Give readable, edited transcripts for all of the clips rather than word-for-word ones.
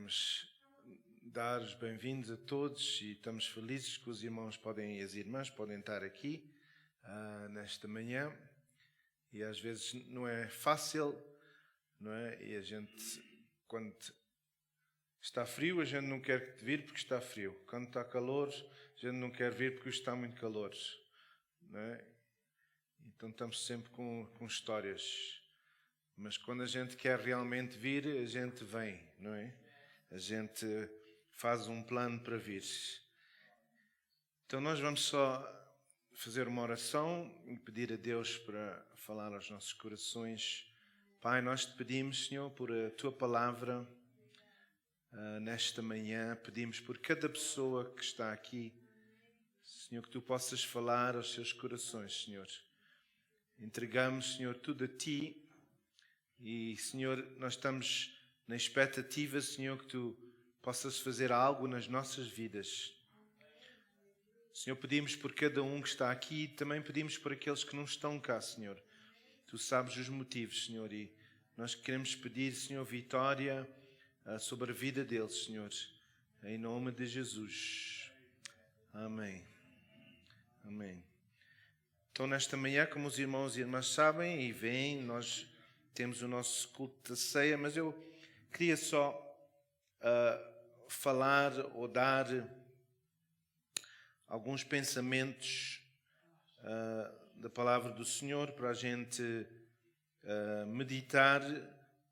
Queremos dar os bem-vindos a todos e estamos felizes que os irmãos e as irmãs podem estar aqui nesta manhã. E às vezes não é fácil, não é? E a gente, quando está frio, a gente não quer vir porque está frio. Quando está calor, a gente não quer vir porque está muito calor, não é? Então estamos sempre com histórias. Mas quando a gente quer realmente vir, a gente vem, não é? A gente faz um plano para vir. Então nós vamos só fazer uma oração e pedir a Deus para falar aos nossos corações. Pai, nós te pedimos, Senhor, por a Tua palavra nesta manhã. Pedimos por cada pessoa que está aqui, Senhor, que Tu possas falar aos seus corações, Senhor. Entregamos, Senhor, tudo a Ti. E, Senhor, nós estamos na expectativa, Senhor, que Tu possas fazer algo nas nossas vidas. Senhor, pedimos por cada um que está aqui e também pedimos por aqueles que não estão cá, Senhor. Tu sabes os motivos, Senhor, e nós queremos pedir, Senhor, vitória sobre a vida deles, Senhor. Em nome de Jesus. Amém. Amém. Então, nesta manhã, como os irmãos e irmãs sabem e veem, nós temos o nosso culto da ceia, mas eu queria só falar ou dar alguns pensamentos da palavra do Senhor para a gente meditar,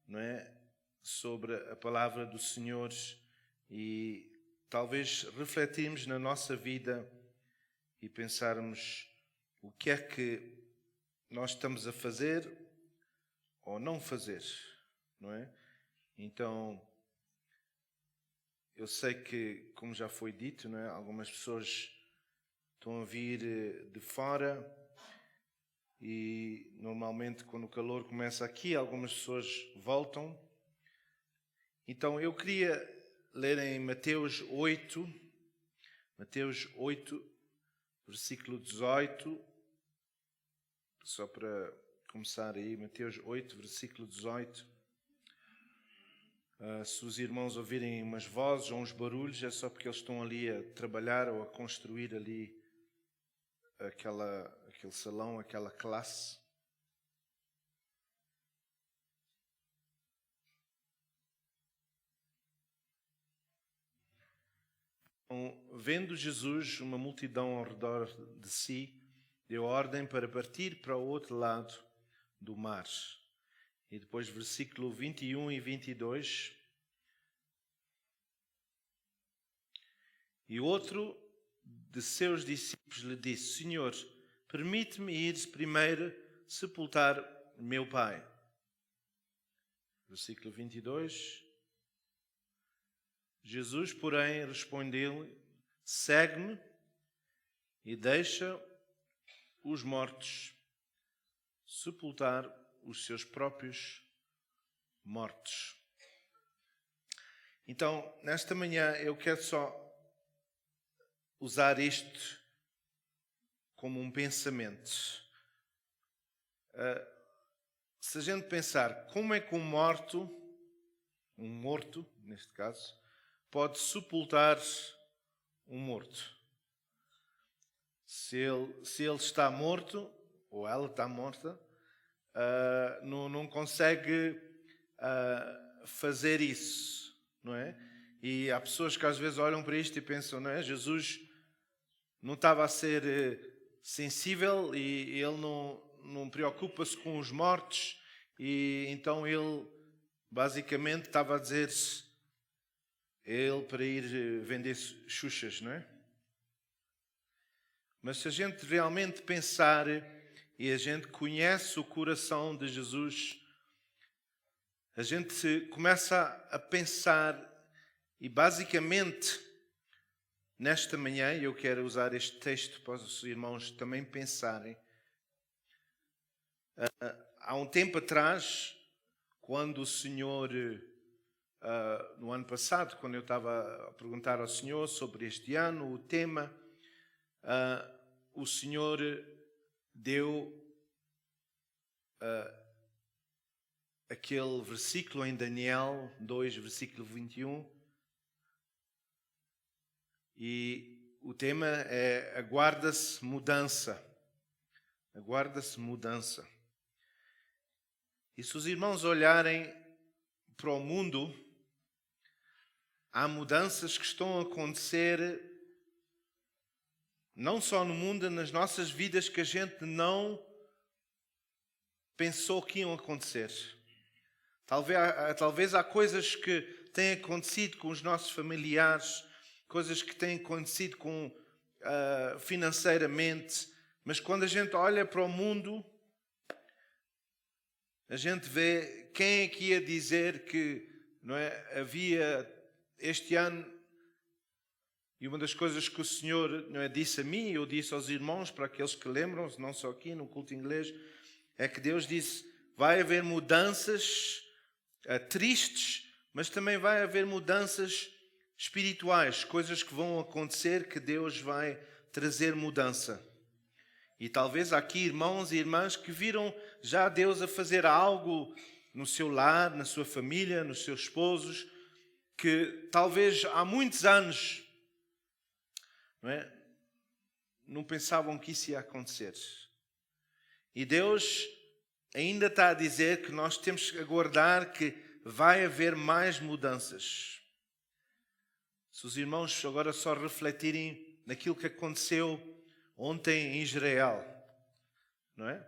não é, sobre a palavra do Senhor e talvez refletirmos na nossa vida e pensarmos o que é que nós estamos a fazer ou não fazer, não é? Então, eu sei que, como já foi dito, não é? Algumas pessoas estão a vir de fora e normalmente quando o calor começa aqui, algumas pessoas voltam. Então, eu queria ler em Mateus 8, versículo 18, só para começar aí, Mateus 8, versículo 18. Se os irmãos ouvirem umas vozes ou uns barulhos, é só porque eles estão ali a trabalhar ou a construir ali aquele salão, aquela classe. Então, vendo Jesus uma multidão ao redor de si, deu ordem para partir para o outro lado do mar. E depois versículo 21 e 22. E outro de seus discípulos lhe disse: Senhor, permite-me ir primeiro sepultar meu pai. Versículo 22. Jesus, porém, respondeu-lhe: segue-me e deixa os mortos sepultar os seus próprios mortos. Então, nesta manhã, eu quero só usar isto como um pensamento. Se a gente pensar como é que um morto, neste caso, pode sepultar um morto. Se ele está morto, ou ela está morta, não consegue fazer isso, não é? E há pessoas que às vezes olham para isto e pensam, não é? Jesus não estava a ser sensível e ele não preocupa-se com os mortos e então ele basicamente estava a dizer ele para ir vender xuxas, não é? Mas se a gente realmente pensar e a gente conhece o coração de Jesus, a gente começa a pensar e basicamente nesta manhã eu quero usar este texto para os irmãos também pensarem. Há um tempo atrás, quando o Senhor, no ano passado, quando eu estava a perguntar ao Senhor sobre este ano, o tema, o Senhor deu aquele versículo em Daniel 2, versículo 21, E o tema é aguarda-se mudança. Aguarda-se mudança. E se os irmãos olharem para o mundo, há mudanças que estão a acontecer não só no mundo, nas nossas vidas, que a gente não pensou que iam acontecer. Talvez há coisas que têm acontecido com os nossos familiares, coisas que têm acontecido financeiramente, mas quando a gente olha para o mundo, a gente vê quem é que ia dizer que, não é, havia este ano. E uma das coisas que o Senhor, não é, disse a mim, eu disse aos irmãos, para aqueles que lembram-se, não só aqui no culto inglês, é que Deus disse, vai haver mudanças tristes, mas também vai haver mudanças espirituais, coisas que vão acontecer, que Deus vai trazer mudança. E talvez há aqui irmãos e irmãs que viram já Deus a fazer algo no seu lar, na sua família, nos seus esposos, que talvez há muitos anos não pensavam que isso ia acontecer. E Deus ainda está a dizer que nós temos que aguardar que vai haver mais mudanças. Se os irmãos agora só refletirem naquilo que aconteceu ontem em Israel, não é?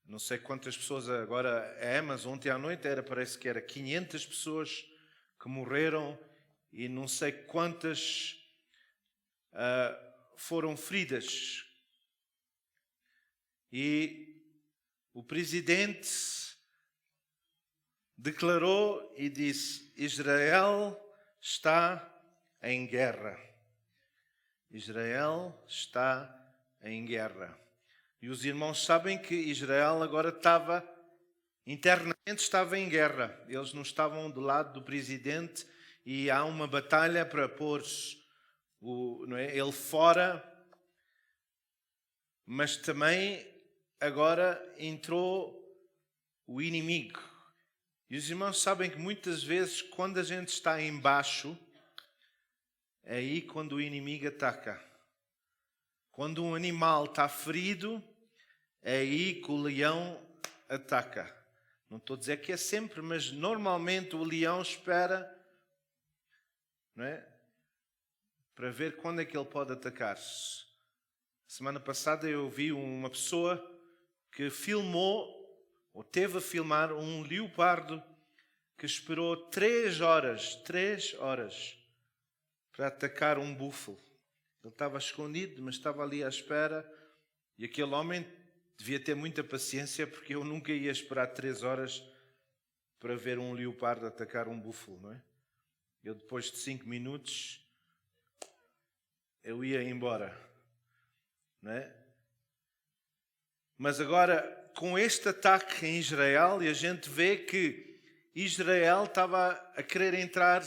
Não sei quantas pessoas agora mas ontem à noite parece que era 500 pessoas que morreram e não sei quantas foram feridas. E o presidente declarou e disse: Israel está em guerra. Israel está em guerra. E os irmãos sabem que Israel agora internamente estava em guerra. Eles não estavam do lado do presidente e há uma batalha para pôr ele fora, mas também agora entrou o inimigo. E os irmãos sabem que muitas vezes quando a gente está embaixo, é aí quando o inimigo ataca. Quando um animal está ferido, é aí que o leão ataca. Não estou a dizer que é sempre, mas normalmente o leão espera, não é? Para ver quando é que ele pode atacar. Semana passada eu vi uma pessoa que filmou, ou teve a filmar, um leopardo que esperou 3 horas para atacar um búfalo. Ele estava escondido, mas estava ali à espera. E aquele homem devia ter muita paciência, porque eu nunca ia esperar 3 horas para ver um leopardo atacar um búfalo, não é? Eu depois de 5 minutos, eu ia embora, não é? Mas agora, com este ataque em Israel, e a gente vê que Israel estava a querer entrar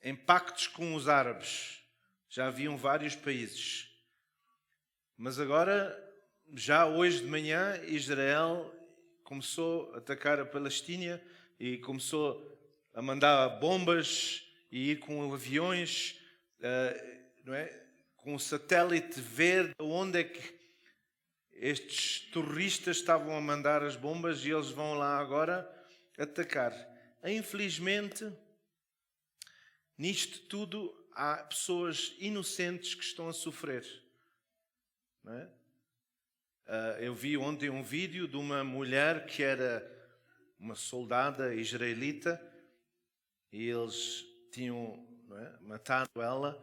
em pactos com os árabes. Já haviam vários países. Mas agora, já hoje de manhã, Israel começou a atacar a Palestina e começou a mandar bombas e ir com aviões, não é? Com o satélite, ver de onde é que estes terroristas estavam a mandar as bombas e eles vão lá agora atacar. Infelizmente, nisto tudo há pessoas inocentes que estão a sofrer. Não é? Eu vi ontem um vídeo de uma mulher que era uma soldada israelita e eles tinham, não é, matado ela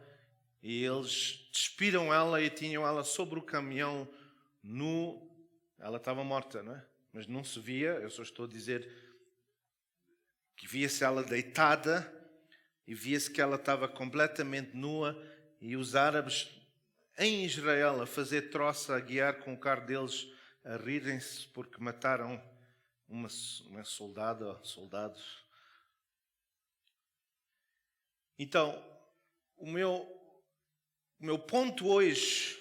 e eles despiram ela e tinham ela sobre o caminhão nu. Ela estava morta, não é? Mas não se via, eu só estou a dizer que via-se ela deitada e via-se que ela estava completamente nua e os árabes em Israel a fazer troça, a guiar com o carro deles, a rirem-se porque mataram uma soldado. Então, o meu ponto hoje,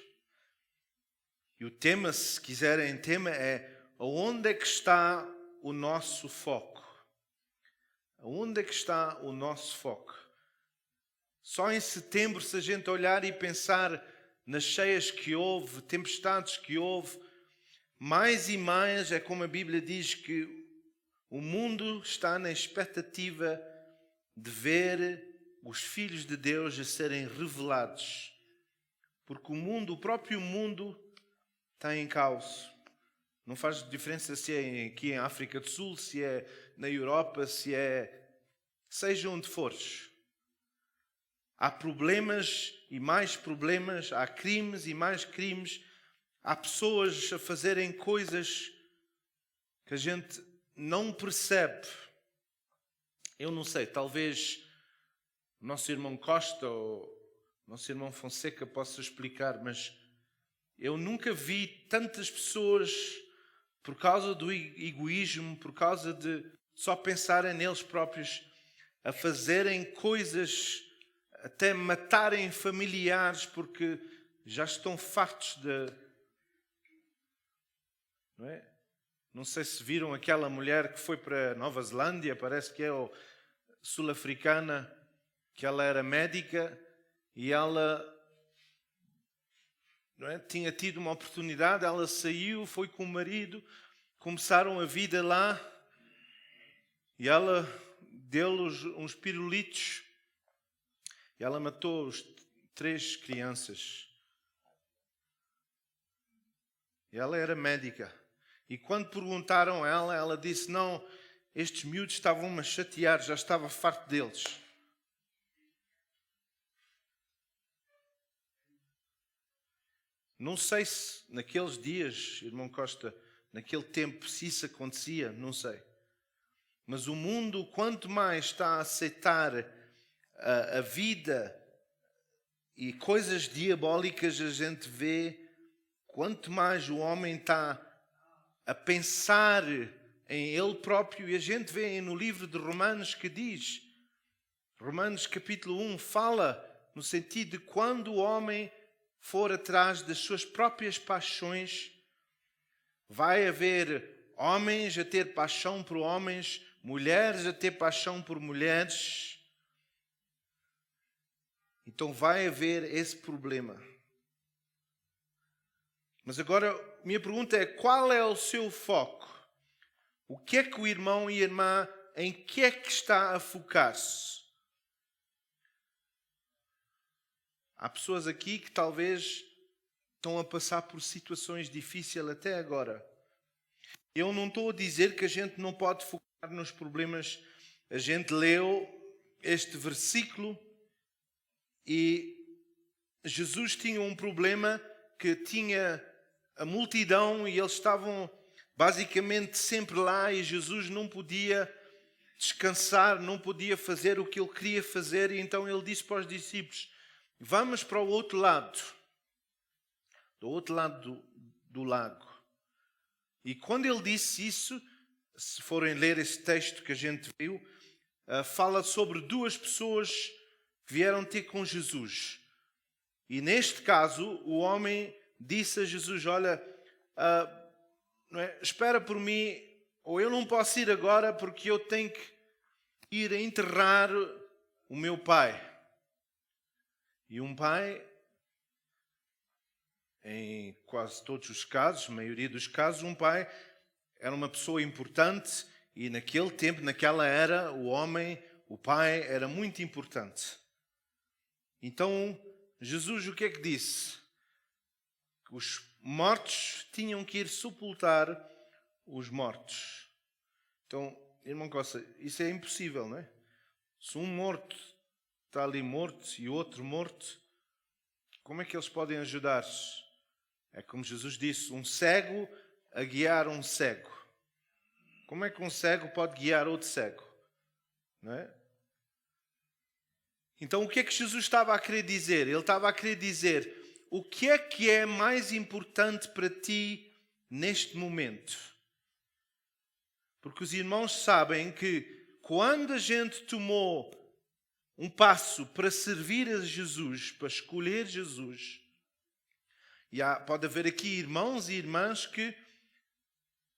e o tema, se quiserem, é aonde é que está o nosso foco? Aonde é que está o nosso foco? Só em setembro, se a gente olhar e pensar nas cheias que houve, tempestades que houve, mais e mais é como a Bíblia diz que o mundo está na expectativa de ver os filhos de Deus a serem revelados. Porque o próprio mundo está em caos. Não faz diferença se é aqui em África do Sul, se é na Europa, seja onde fores. Há problemas e mais problemas, há crimes e mais crimes, há pessoas a fazerem coisas que a gente não percebe. Eu não sei, talvez o nosso irmão Costa ou o nosso irmão Fonseca possa explicar, mas eu nunca vi tantas pessoas, por causa do egoísmo, por causa de só pensarem neles próprios, a fazerem coisas, até matarem familiares, porque já estão fartos de... Não é? Não sei se viram aquela mulher que foi para Nova Zelândia, parece que é sul-africana, que ela era médica e ela... Não é? Tinha tido uma oportunidade, ela saiu, foi com o marido, começaram a vida lá e ela deu-lhes uns pirulitos e ela matou 3 crianças. E ela era médica. E quando perguntaram a ela, ela disse, não, estes miúdos estavam-me a chatear, já estava farto deles. Não sei se naqueles dias, irmão Costa, naquele tempo, se isso acontecia, não sei. Mas o mundo, quanto mais está a aceitar a vida e coisas diabólicas a gente vê, quanto mais o homem está a pensar em ele próprio, e a gente vê no livro de Romanos que diz, Romanos capítulo 1, fala no sentido de quando o homem for atrás das suas próprias paixões, vai haver homens a ter paixão por homens, mulheres a ter paixão por mulheres. Então vai haver esse problema. Mas agora, minha pergunta é, qual é o seu foco? O que é que o irmão e a irmã, em que é que está a focar-se? Há pessoas aqui que talvez estão a passar por situações difíceis até agora. Eu não estou a dizer que a gente não pode focar nos problemas. A gente leu este versículo e Jesus tinha um problema que tinha a multidão e eles estavam basicamente sempre lá e Jesus não podia descansar, não podia fazer o que ele queria fazer e então ele disse para os discípulos, vamos para o outro lado, do outro lado do lago. E quando ele disse isso, se forem ler esse texto que a gente viu, fala sobre 2 pessoas que vieram ter com Jesus. E neste caso, o homem disse a Jesus, olha, espera por mim, ou eu não posso ir agora porque eu tenho que ir a enterrar o meu pai. E um pai, em quase todos os casos, a maioria dos casos, um pai era uma pessoa importante e naquele tempo, naquela era, o pai era muito importante. Então, Jesus o que é que disse? Que os mortos tinham que ir sepultar os mortos. Então, irmão Costa, isso é impossível, não é? Se um morto está ali morto e outro morto, como é que eles podem ajudar-se? É como Jesus disse, um cego a guiar um cego. Como é que um cego pode guiar outro cego? Não é? Então o que é que Jesus estava a querer dizer? Ele estava a querer dizer, o que é mais importante para ti neste momento? Porque os irmãos sabem que quando a gente tomou um passo para servir a Jesus, para escolher Jesus, e pode haver aqui irmãos e irmãs que,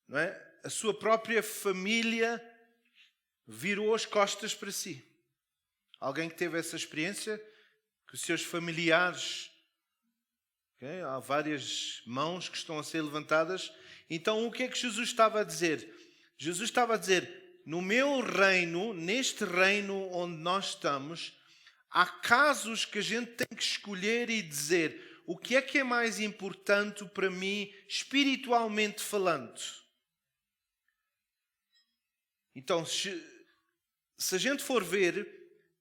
não é, a sua própria família virou as costas para si. Alguém que teve essa experiência, que os seus familiares, okay? Há várias mãos que estão a ser levantadas. Então o que é que Jesus estava a dizer? Jesus estava a dizer, no meu reino, neste reino onde nós estamos, há casos que a gente tem que escolher e dizer o que é mais importante para mim, espiritualmente falando. Então, se a gente for ver,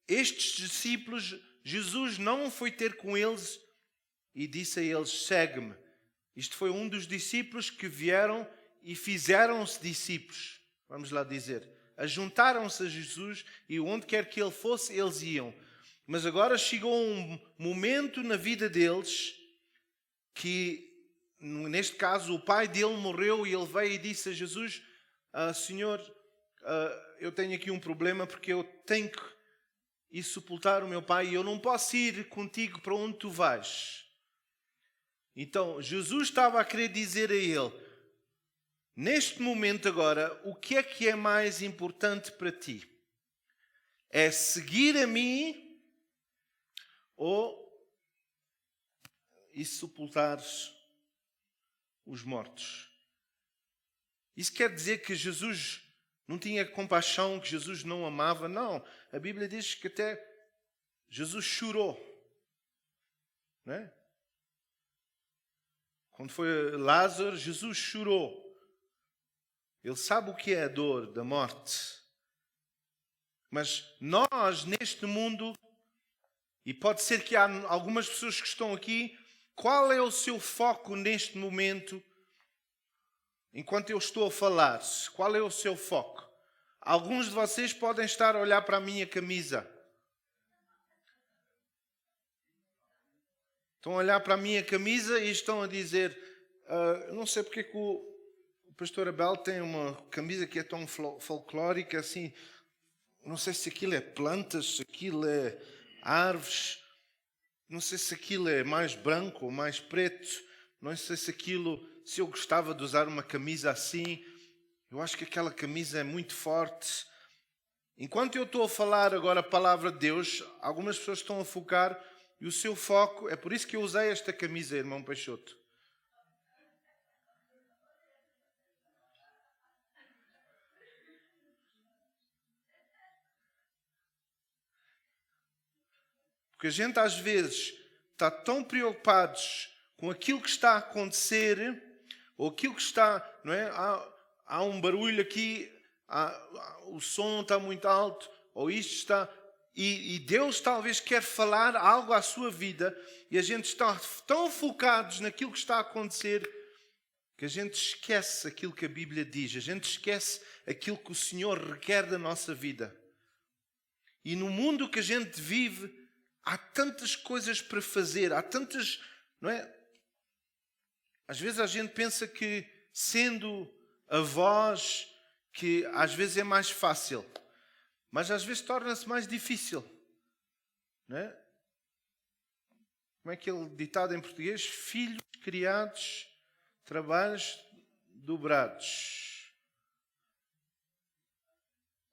estes discípulos, Jesus não foi ter com eles e disse a eles, segue-me. Isto foi um dos discípulos que vieram e fizeram-se discípulos, vamos lá dizer. Ajuntaram-se a Jesus e onde quer que ele fosse, eles iam. Mas agora chegou um momento na vida deles que, neste caso, o pai dele morreu e ele veio e disse a Jesus, Senhor, eu tenho aqui um problema porque eu tenho que ir sepultar o meu pai e eu não posso ir contigo para onde tu vais. Então, Jesus estava a querer dizer a ele, neste momento agora, o que é mais importante para ti? É seguir a mim ou e sepultar os mortos? Isso quer dizer que Jesus não tinha compaixão, que Jesus não amava? Não. A Bíblia diz que até Jesus chorou. Não é? Quando foi Lázaro, Jesus chorou. Ele sabe o que é a dor da morte. Mas nós, neste mundo, e pode ser que há algumas pessoas que estão aqui, qual é o seu foco neste momento, enquanto eu estou a falar? Qual é o seu foco? Alguns de vocês podem estar a olhar para a minha camisa. Estão a olhar para a minha camisa e estão a dizer, não sei porque que o pastor Abel tem uma camisa que é tão folclórica assim, não sei se aquilo é plantas, se aquilo é árvores, não sei se aquilo é mais branco ou mais preto, não sei se eu gostava de usar uma camisa assim, eu acho que aquela camisa é muito forte. Enquanto eu estou a falar agora a palavra de Deus, algumas pessoas estão a focar e o seu foco, é por isso que eu usei esta camisa, irmão Peixoto. Porque a gente às vezes está tão preocupados com aquilo que está a acontecer, ou aquilo que está, não é? Há um barulho aqui, o som está muito alto, ou isto está... E Deus talvez quer falar algo à sua vida, e a gente está tão focados naquilo que está a acontecer, que a gente esquece aquilo que a Bíblia diz, a gente esquece aquilo que o Senhor requer da nossa vida. E no mundo que a gente vive, há tantas coisas para fazer, há tantas, não é? Às vezes a gente pensa que sendo avós, que às vezes é mais fácil, mas às vezes torna-se mais difícil, não é? Como é aquele ditado em português? Filhos criados, trabalhos dobrados.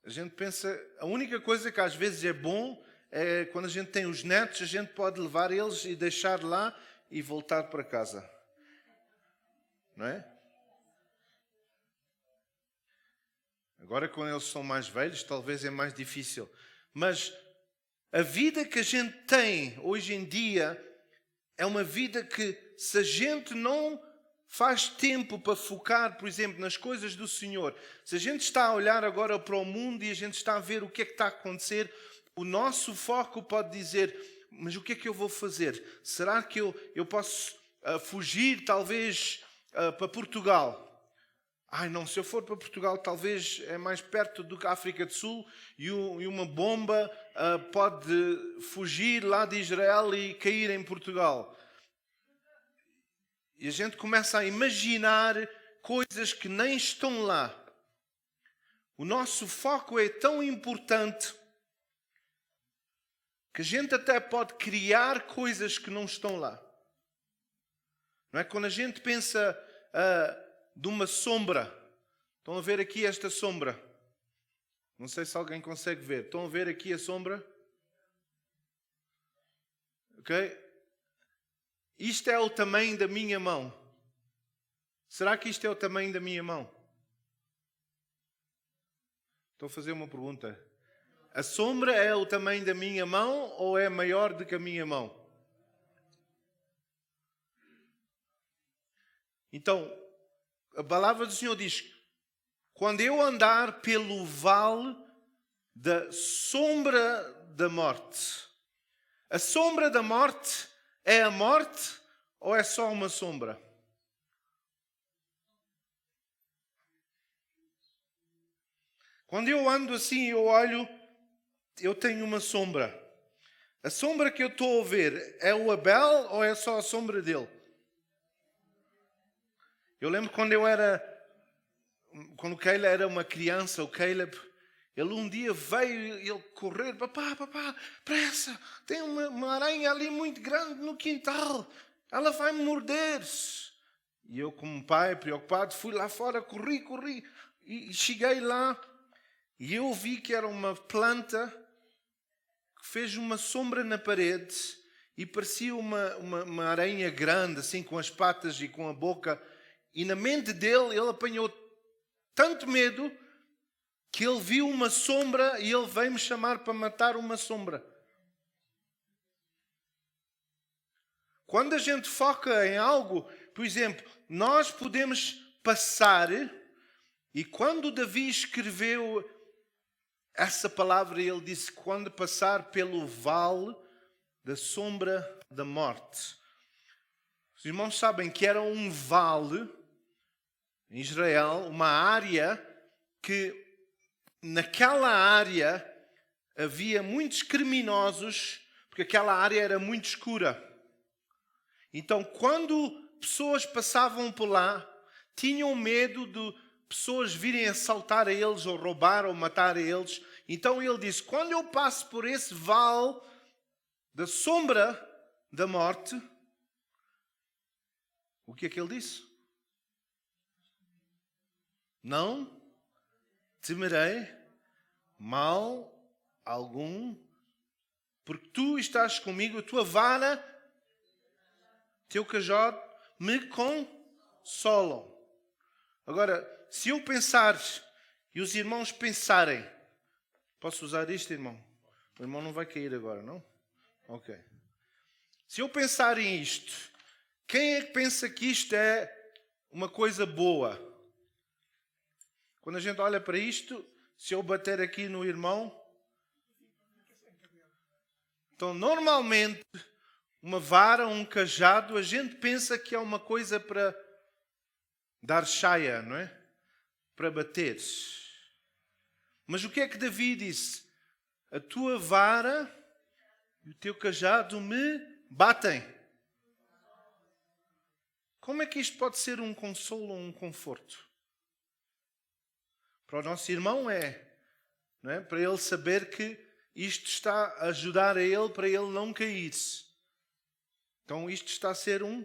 A gente pensa, a única coisa que às vezes é bom é quando a gente tem os netos, a gente pode levar eles e deixar lá e voltar para casa. Não é? Agora, quando eles são mais velhos, talvez é mais difícil. Mas a vida que a gente tem hoje em dia é uma vida que, se a gente não faz tempo para focar, por exemplo, nas coisas do Senhor, se a gente está a olhar agora para o mundo e a gente está a ver o que é que está a acontecer, o nosso foco pode dizer, mas o que é que eu vou fazer? Será que eu posso fugir, talvez, para Portugal? Ai não, se eu for para Portugal, talvez é mais perto do que a África do Sul e uma bomba pode fugir lá de Israel e cair em Portugal. E a gente começa a imaginar coisas que nem estão lá. O nosso foco é tão importante que a gente até pode criar coisas que não estão lá. Não é? Quando a gente pensa de uma sombra, estão a ver aqui esta sombra? Não sei se alguém consegue ver. Estão a ver aqui a sombra? Ok? Isto é o tamanho da minha mão. Será que isto é o tamanho da minha mão? Estou a fazer uma pergunta. A sombra é o tamanho da minha mão ou é maior do que a minha mão? Então, a palavra do Senhor diz: quando eu andar pelo vale da sombra da morte. A sombra da morte é a morte ou é só uma sombra? Quando eu ando assim, eu olho, eu tenho uma sombra. A sombra que eu estou a ver é o Abel ou é só a sombra dele? Eu lembro quando o Caleb era uma criança, o Caleb, ele um dia veio, ele correr, papá, pressa, tem uma aranha ali muito grande no quintal, ela vai me morder. E eu, como pai, preocupado, fui lá fora, corri, e cheguei lá, e eu vi que era uma planta que fez uma sombra na parede, e parecia uma aranha grande, assim, com as patas e com a boca, e na mente dele, ele apanhou tanto medo, que ele viu uma sombra e ele veio me chamar para matar uma sombra. Quando a gente foca em algo, por exemplo, nós podemos passar, e quando Davi escreveu essa palavra, ele disse: quando passar pelo vale da sombra da morte. Os irmãos sabem que era um vale em Israel, uma área que naquela área havia muitos criminosos, porque aquela área era muito escura. Então, quando pessoas passavam por lá, tinham medo de pessoas virem assaltar a eles, ou roubar, ou matar a eles. Então ele disse: quando eu passo por esse vale da sombra da morte, o que é que ele disse? Não temerei mal algum, porque tu estás comigo, a tua vara, teu cajado me consolam. Agora, se eu pensar e os irmãos pensarem, posso usar isto, irmão? O irmão não vai cair agora, não? Ok. Se eu pensar em isto, quem é que pensa que isto é uma coisa boa? Quando a gente olha para isto, se eu bater aqui no irmão, então normalmente uma vara, um cajado, a gente pensa que é uma coisa para dar chaia, não é? Para bater. Mas o que é que Davi disse? A tua vara e o teu cajado me batem. Como é que isto pode ser um consolo ou um conforto? Para o nosso irmão não é? Para ele saber que isto está a ajudar a ele para ele não cair. Então isto está a ser um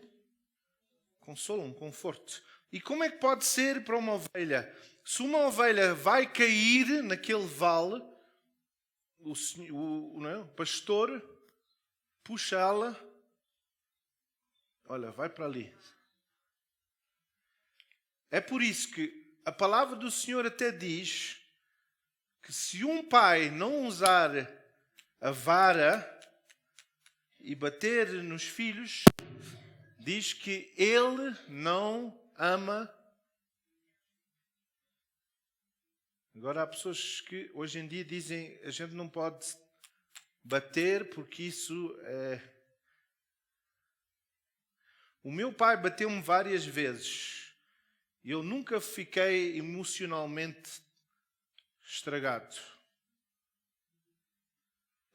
consolo, um conforto. E como é que pode ser para uma ovelha? Se uma ovelha vai cair naquele vale, o pastor puxa-la, olha, vai para ali. É por isso que a palavra do Senhor até diz que se um pai não usar a vara e bater nos filhos, diz que ele não ama. Agora há pessoas que hoje em dia dizem a gente não pode bater porque isso é... O meu pai bateu-me várias vezes. Eu nunca fiquei emocionalmente estragado.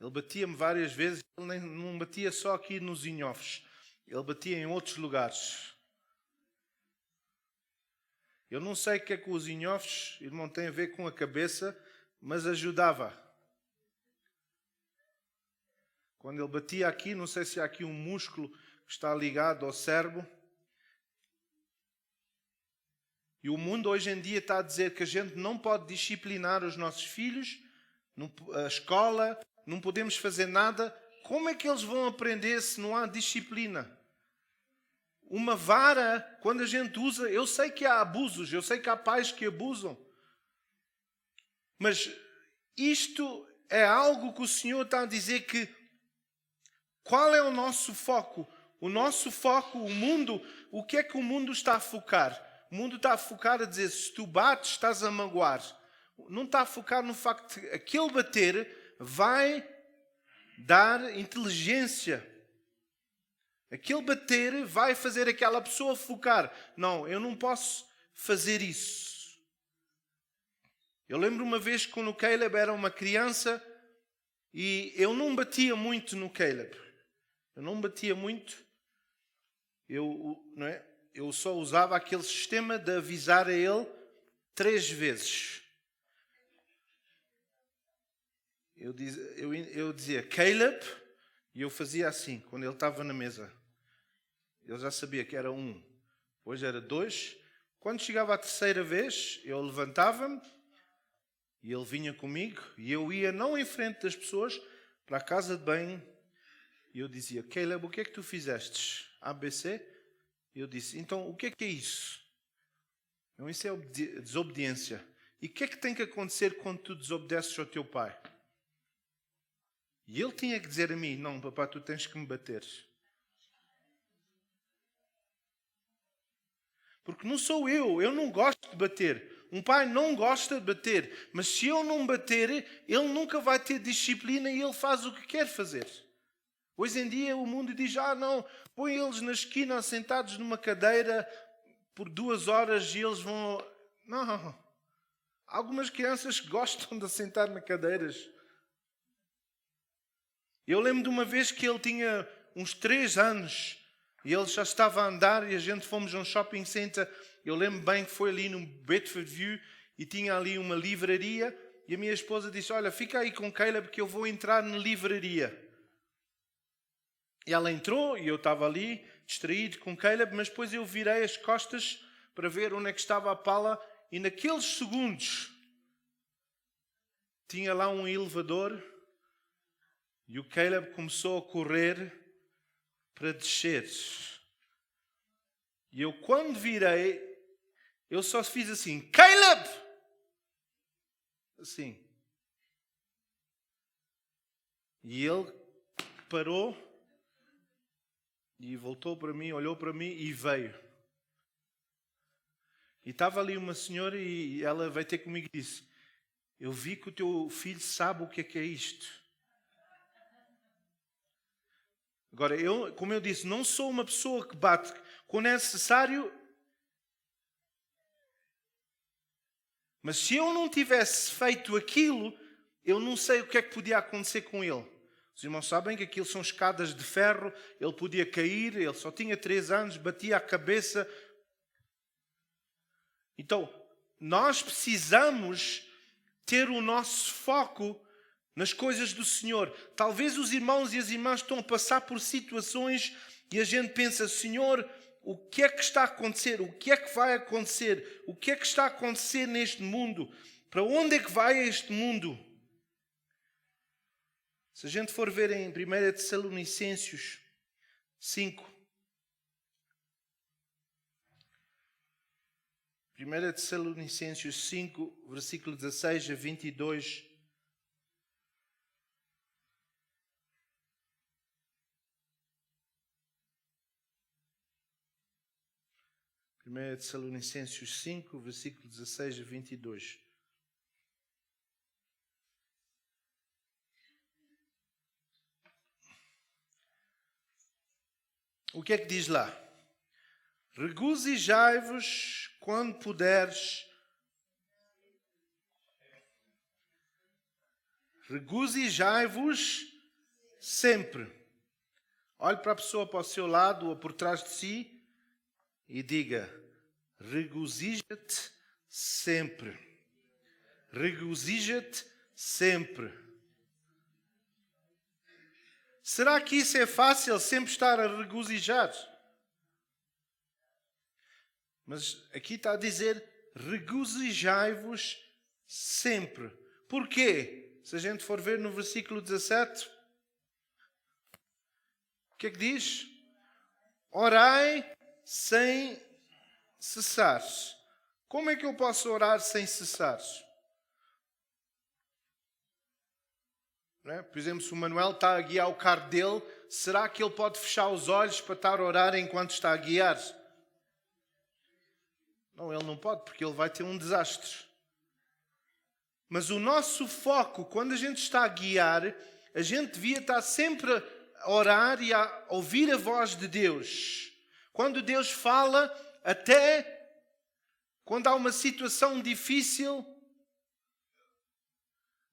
Ele batia-me várias vezes. Ele não batia só aqui nos inhofes. Ele batia em outros lugares. Eu não sei o que é que os inhofes, irmão, tem a ver com a cabeça, mas ajudava. Quando ele batia aqui, não sei se há aqui um músculo que está ligado ao cérebro. E o mundo hoje em dia está a dizer que a gente não pode disciplinar os nossos filhos, a escola, não podemos fazer nada como é que eles vão aprender se não há disciplina? Uma vara, quando a gente usa, eu sei que há abusos, eu sei que há pais que abusam. Mas isto é algo que o Senhor está a dizer que qual é o nosso foco? O nosso foco, o mundo, o que é que o mundo está a focar? O mundo está a focar a dizer, se tu bates, estás a magoar. Não está a focar no facto de que aquele bater vai dar inteligência. Aquele bater vai fazer aquela pessoa focar. Não, eu não posso fazer isso. Eu lembro uma vez quando o Caleb era uma criança e eu não batia muito no Caleb. Eu não batia muito. Eu só usava aquele sistema de avisar a ele 3 vezes. Eu dizia Caleb e eu fazia assim, quando ele estava na mesa. Ele já sabia que era 1, depois era 2. Quando chegava a 3ª vez, eu levantava-me e ele vinha comigo e eu ia não em frente das pessoas para a casa de banho e eu dizia, Caleb, o que é que tu fizeste? ABC? E eu disse, então o que é isso? Então isso é desobediência. E o que é que tem que acontecer quando tu desobedeces ao teu pai? E ele tinha que dizer a mim, não, papá, tu tens que me bater. Porque não sou eu não gosto de bater. Um pai não gosta de bater. Mas se eu não bater, ele nunca vai ter disciplina e ele faz o que quer fazer. Hoje em dia o mundo diz, não, põe eles na esquina sentados numa cadeira por 2 horas e eles vão... Não. Algumas crianças gostam de sentar nas cadeiras. Eu lembro de uma vez que ele tinha uns 3 anos e ele já estava a andar e a gente fomos a um shopping center. Eu lembro bem que foi ali no Bedford View e tinha ali uma livraria e a minha esposa disse, olha, fica aí com Caleb que eu vou entrar na livraria. E ela entrou e eu estava ali distraído com Caleb, mas depois eu virei as costas para ver onde é que estava a pala e naqueles segundos tinha lá um elevador e o Caleb começou a correr para descer. E eu quando virei, eu só fiz assim, Caleb! Assim. E ele parou e voltou para mim, olhou para mim e veio. E estava ali uma senhora e ela veio ter comigo e disse, eu vi que o teu filho sabe o que é isto. Agora, como eu disse, não sou uma pessoa que bate. Quando é necessário... Mas se eu não tivesse feito aquilo, eu não sei o que é que podia acontecer com ele. Os irmãos sabem que aquilo são escadas de ferro, ele podia cair, ele só tinha 3 anos, batia a cabeça. Então, nós precisamos ter o nosso foco nas coisas do Senhor. Talvez os irmãos e as irmãs estão a passar por situações e a gente pensa, Senhor, o que é que está a acontecer? O que é que vai acontecer? O que é que está a acontecer neste mundo? Para onde é que vai este mundo? Se a gente for ver em 1 Tessalonicenses 5, 1 Tessalonicenses 5, versículo 16 a 22. Tessalonicenses 5, versículo 16 a 22. O que é que diz lá? Regozijai-vos quando puderes. Regozijai-vos sempre. Olhe para a pessoa para o seu lado ou por trás de si e diga, regozija-te sempre. Regozija-te sempre. Será que isso é fácil, sempre estar a regozijar? Mas aqui está a dizer, regozijai-vos sempre. Porquê? Se a gente for ver no versículo 17, que é que diz? Orai sem cessar. Como é que eu posso orar sem cessar? Não é? Por exemplo, se o Manuel está a guiar o carro dele, será que ele pode fechar os olhos para estar a orar enquanto está a guiar? Não, ele não pode, porque ele vai ter um desastre. Mas o nosso foco, quando a gente está a guiar, a gente devia estar sempre a orar e a ouvir a voz de Deus. Quando Deus fala, até quando há uma situação difícil,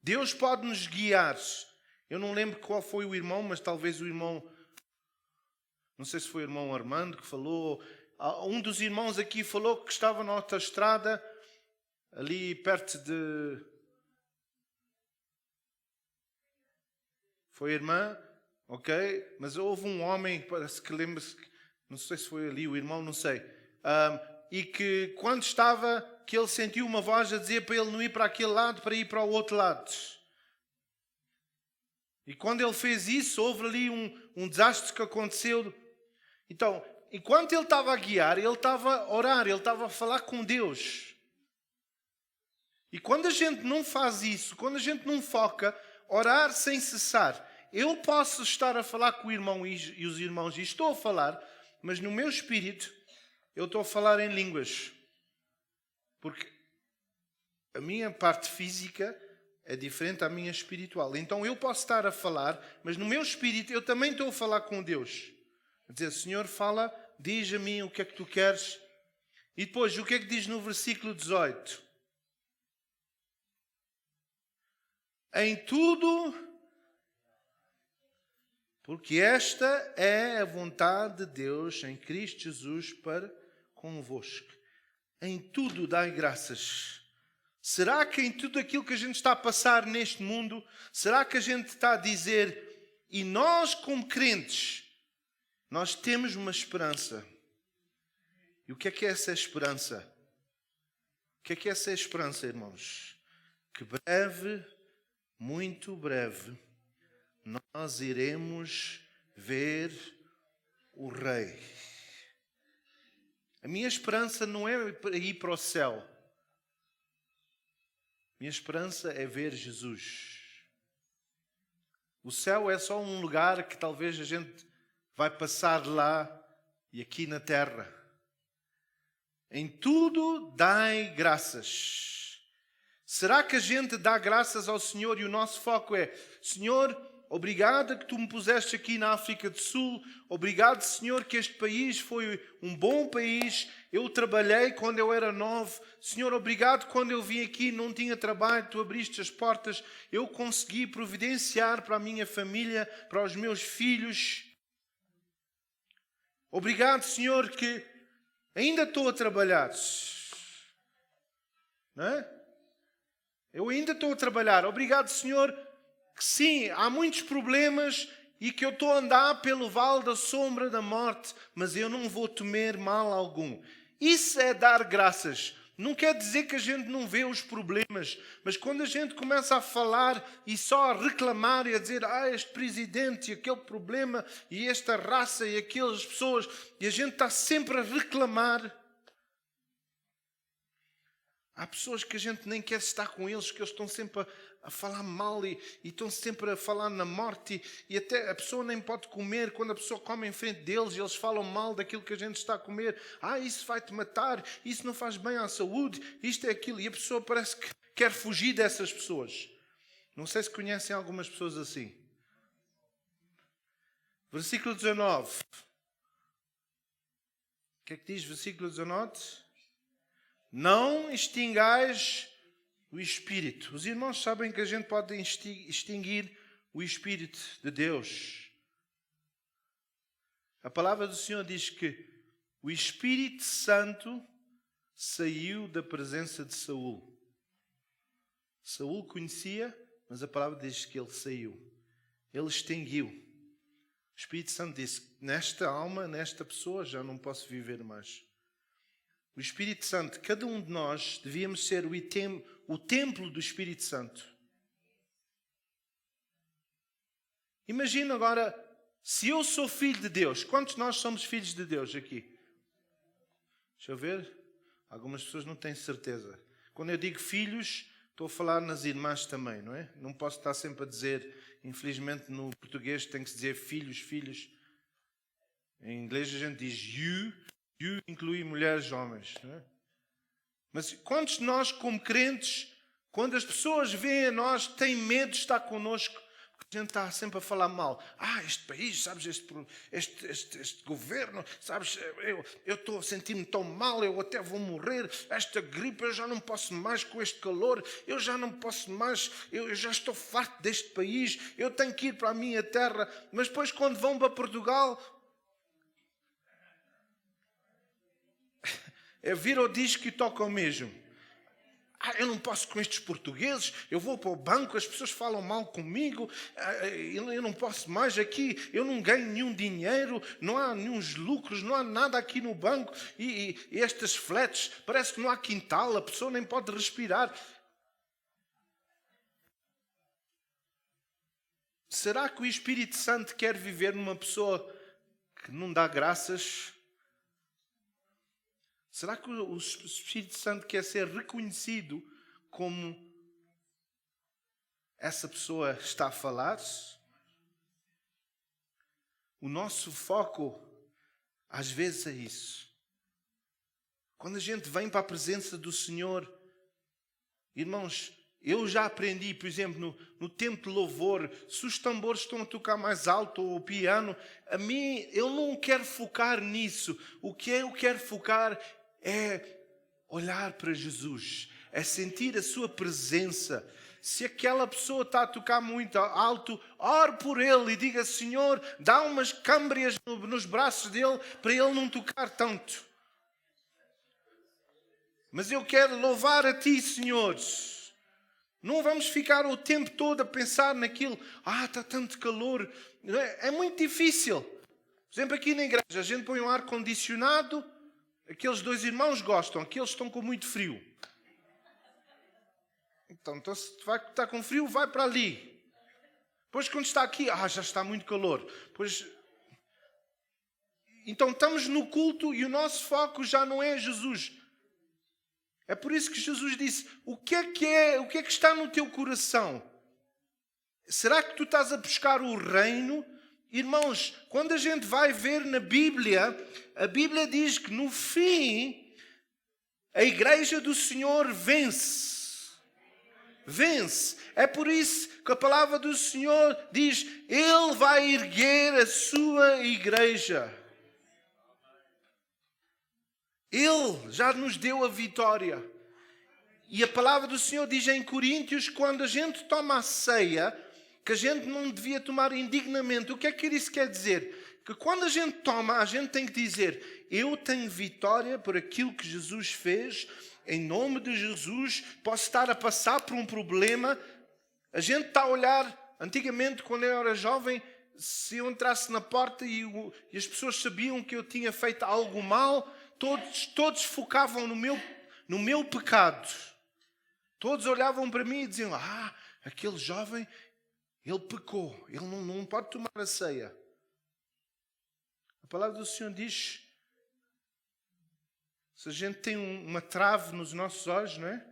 Deus pode nos guiar. Eu não lembro qual foi o irmão, mas talvez o irmão, não sei se foi o irmão Armando que falou, um dos irmãos aqui falou que estava na autoestrada, ali perto de... Foi a irmã, ok? Mas houve um homem, parece que lembra-se, não sei se foi ali o irmão, não sei, e que quando estava, que ele sentiu uma voz a dizer para ele não ir para aquele lado, para ir para o outro lado. E quando ele fez isso, houve ali um desastre que aconteceu. Então, enquanto ele estava a guiar, ele estava a orar, ele estava a falar com Deus. E quando a gente não faz isso, quando a gente não foca, orar sem cessar. Eu posso estar a falar com o irmão e os irmãos, e estou a falar, mas no meu espírito, eu estou a falar em línguas. Porque a minha parte física é diferente da minha espiritual. Então eu posso estar a falar, mas no meu espírito eu também estou a falar com Deus. A dizer, Senhor, fala, diz a mim o que é que tu queres. E depois, o que é que diz no versículo 18? Em tudo, porque esta é a vontade de Deus em Cristo Jesus para convosco. Em tudo dai graças. Será que em tudo aquilo que a gente está a passar neste mundo, será que a gente está a dizer, e nós como crentes, nós temos uma esperança. E o que é essa esperança? O que é essa esperança, irmãos? Que breve, muito breve, nós iremos ver o Rei. A minha esperança não é ir para o céu. Minha esperança é ver Jesus. O céu é só um lugar que talvez a gente vai passar lá e aqui na terra. Em tudo dai graças. Será que a gente dá graças ao Senhor e o nosso foco é, Senhor, obrigado que tu me puseste aqui na África do Sul. Obrigado, Senhor, que este país foi um bom país. Eu trabalhei quando eu era novo. Senhor, obrigado quando eu vim aqui, não tinha trabalho, tu abriste as portas. Eu consegui providenciar para a minha família, para os meus filhos. Obrigado, Senhor, que ainda estou a trabalhar. Não é? Eu ainda estou a trabalhar. Obrigado, Senhor, que sim, há muitos problemas e que eu estou a andar pelo vale da sombra da morte, mas eu não vou temer mal algum. Isso é dar graças. Não quer dizer que a gente não vê os problemas, mas quando a gente começa a falar e só a reclamar e a dizer este presidente e aquele problema e esta raça e aquelas pessoas, e a gente está sempre a reclamar. Há pessoas que a gente nem quer estar com eles, que eles estão sempre a falar mal e estão sempre a falar na morte e até a pessoa nem pode comer. Quando a pessoa come em frente deles e eles falam mal daquilo que a gente está a comer. Isso vai-te matar, isso não faz bem à saúde, isto é aquilo. E a pessoa parece que quer fugir dessas pessoas. Não sei se conhecem algumas pessoas assim. Versículo 19. O que é que diz versículo 19? Não extingais o Espírito. Os irmãos sabem que a gente pode extinguir o Espírito de Deus. A palavra do Senhor diz que o Espírito Santo saiu da presença de Saul. Saul conhecia, mas a palavra diz que ele saiu. Ele extinguiu. O Espírito Santo disse, nesta alma, nesta pessoa, já não posso viver mais. O Espírito Santo, cada um de nós devíamos ser o templo do Espírito Santo. Imagina agora, Se eu sou filho de Deus, quantos de nós somos filhos de Deus aqui? Deixa eu ver. Algumas pessoas não têm certeza. Quando eu digo filhos, estou a falar nas irmãs também, não é? Não posso estar sempre a dizer, infelizmente no português tem que se dizer filhos, filhos. Em inglês a gente diz you inclui mulheres e homens, não é? Mas quantos de nós, como crentes, quando as pessoas veem a nós, têm medo de estar connosco? A gente está sempre a falar mal. Este país, sabes, este governo, sabes, eu estou a sentir-me tão mal, eu até vou morrer. Esta gripe, eu já não posso mais com este calor, eu já não posso mais, eu já estou farto deste país, eu tenho que ir para a minha terra. Mas depois, quando vão para Portugal, vira o disco e toca o mesmo. Eu não posso com estes portugueses, eu vou para o banco, as pessoas falam mal comigo, eu não posso mais aqui, eu não ganho nenhum dinheiro, não há nenhum lucros, não há nada aqui no banco, e estas flats, parece que não há quintal, a pessoa nem pode respirar. Será que o Espírito Santo quer viver numa pessoa que não dá graças? Será que o Espírito Santo quer ser reconhecido como essa pessoa está a falar? O nosso foco, às vezes, é isso. Quando a gente vem para a presença do Senhor, irmãos, eu já aprendi, por exemplo, no tempo de louvor, se os tambores estão a tocar mais alto ou o piano, a mim, eu não quero focar nisso. O que eu quero focar é olhar para Jesus, é sentir a sua presença. Se aquela pessoa está a tocar muito alto, ore por ele e diga: Senhor, dá umas câmbrias nos braços dele para ele não tocar tanto. Mas eu quero louvar a ti, Senhor. Não vamos ficar o tempo todo a pensar naquilo. Está tanto calor. É muito difícil. Por exemplo, aqui na igreja, a gente põe um ar-condicionado. Aqueles dois irmãos gostam, aqueles estão com muito frio. Então se vai estar com frio, vai para ali. Depois quando está aqui, já está muito calor. Então estamos no culto e o nosso foco já não é Jesus. É por isso que Jesus disse: o que é que está no teu coração? Será que tu estás a buscar o reino? Irmãos, quando a gente vai ver na Bíblia, a Bíblia diz que no fim, a igreja do Senhor vence. Vence. É por isso que a palavra do Senhor diz: Ele vai erguer a sua igreja. Ele já nos deu a vitória. E a palavra do Senhor diz em Coríntios, quando a gente toma a ceia, que a gente não devia tomar indignamente. O que é que isso quer dizer? Que quando a gente toma, a gente tem que dizer: eu tenho vitória por aquilo que Jesus fez, em nome de Jesus. Posso estar a passar por um problema. A gente está a olhar, antigamente quando eu era jovem, se eu entrasse na porta e as pessoas sabiam que eu tinha feito algo mal, todos focavam no meu pecado. Todos olhavam para mim e diziam: aquele jovem, ele pecou, ele não pode tomar a ceia. A palavra do Senhor diz: se a gente tem uma trave nos nossos olhos, não é?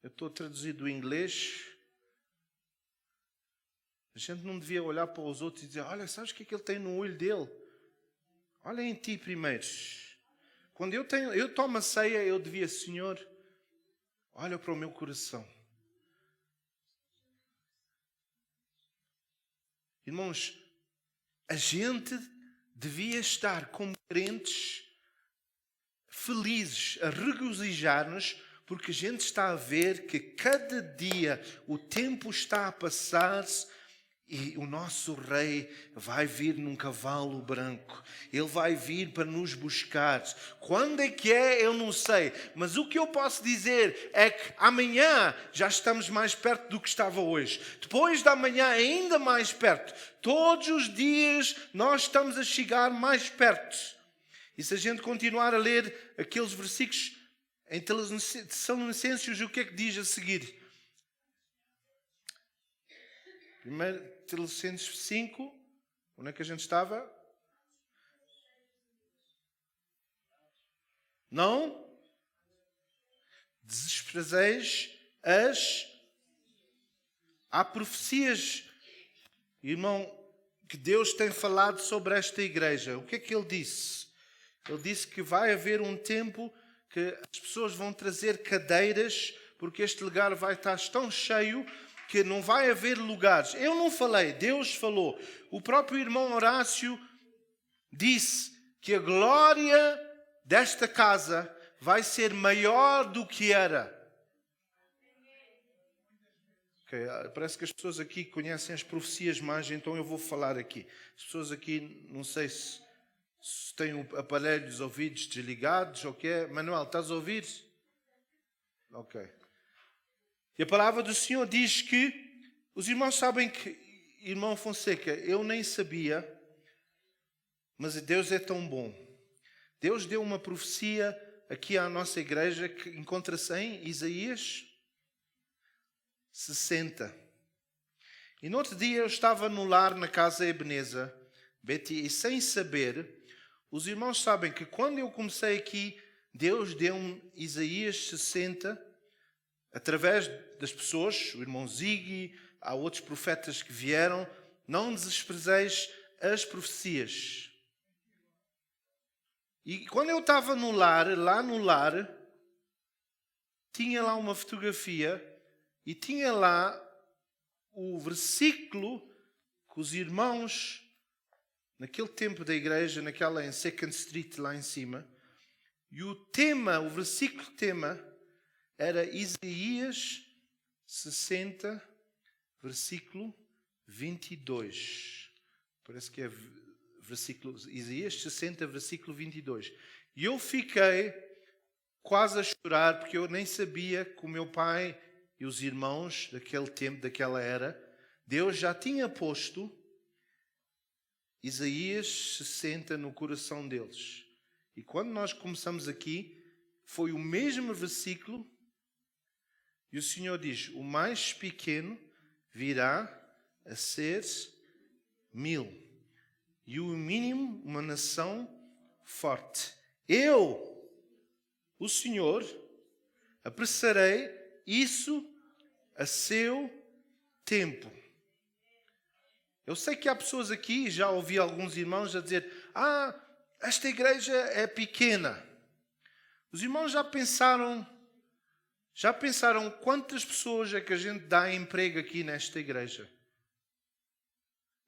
Eu estou a traduzir do inglês. A gente não devia olhar para os outros e dizer: olha, sabes o que é que ele tem no olho dele? Olha em ti primeiro. Quando eu tomo a ceia, eu devia: Senhor, olha para o meu coração. Irmãos, a gente devia estar como crentes felizes, a regozijar-nos, porque a gente está a ver que cada dia o tempo está a passar-se e o nosso rei vai vir num cavalo branco. Ele vai vir para nos buscar. Quando é que é, eu não sei. Mas o que eu posso dizer é que amanhã já estamos mais perto do que estava hoje. Depois da manhã ainda mais perto. Todos os dias nós estamos a chegar mais perto. E se a gente continuar a ler aqueles versículos em Tessalonicenses, o que é que diz a seguir? 1 Tessalonicenses 5, Onde é que a gente estava? Não desprezeis Há profecias, irmão, que Deus tem falado sobre esta igreja. O que é que Ele disse? Ele disse que vai haver um tempo que as pessoas vão trazer cadeiras, porque este lugar vai estar tão cheio que não vai haver lugares. Eu não falei, Deus falou. O próprio irmão Horácio disse que a glória desta casa vai ser maior do que era. Okay, parece que as pessoas aqui conhecem as profecias mais, então eu vou falar aqui. As pessoas aqui, não sei se têm o aparelho dos ouvidos desligados ou o que é. Manuel, estás a ouvir? Ok. E a palavra do Senhor diz que, os irmãos sabem que, irmão Fonseca, eu nem sabia, mas Deus é tão bom. Deus deu uma profecia aqui à nossa igreja que encontra-se em Isaías 60. E no outro dia eu estava no lar na casa Ebeneza, Betty, e sem saber, os irmãos sabem que quando eu comecei aqui, Deus deu-me Isaías 60, através das pessoas, o irmão Ziggy, há outros profetas que vieram, não desprezeis as profecias. E quando eu estava no lar, lá no lar, tinha lá uma fotografia e tinha lá o versículo que os irmãos, naquele tempo da igreja, naquela em Second Street lá em cima, e o tema, o versículo tema, era Isaías 60, versículo 22. Parece que é versículo, Isaías 60, versículo 22. E eu fiquei quase a chorar, porque eu nem sabia que o meu pai e os irmãos daquele tempo, daquela era, Deus já tinha posto Isaías 60 no coração deles. E quando nós começamos aqui, foi o mesmo versículo, e o Senhor diz, o mais pequeno virá a ser 1000. E o mínimo, uma nação forte. Eu, o Senhor, apressarei isso a seu tempo. Eu sei que há pessoas aqui, já ouvi alguns irmãos a dizer, esta igreja é pequena. Os irmãos já pensaram quantas pessoas é que a gente dá emprego aqui nesta igreja?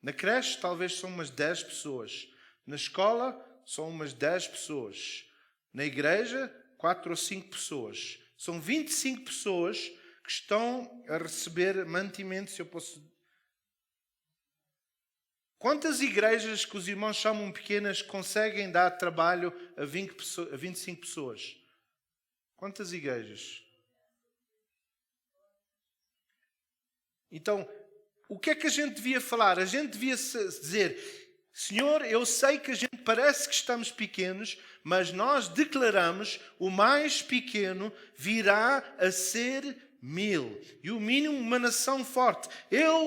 Na creche talvez são umas 10 pessoas. Na escola são umas 10 pessoas. Na igreja 4 ou 5 pessoas. São 25 pessoas que estão a receber mantimento, se eu posso... Quantas igrejas que os irmãos chamam pequenas conseguem dar trabalho a 25 pessoas? Quantas igrejas? Então, o que é que a gente devia falar? A gente devia dizer, Senhor, eu sei que a gente parece que estamos pequenos, mas nós declaramos, o mais pequeno virá a ser 1000. E o mínimo, uma nação forte.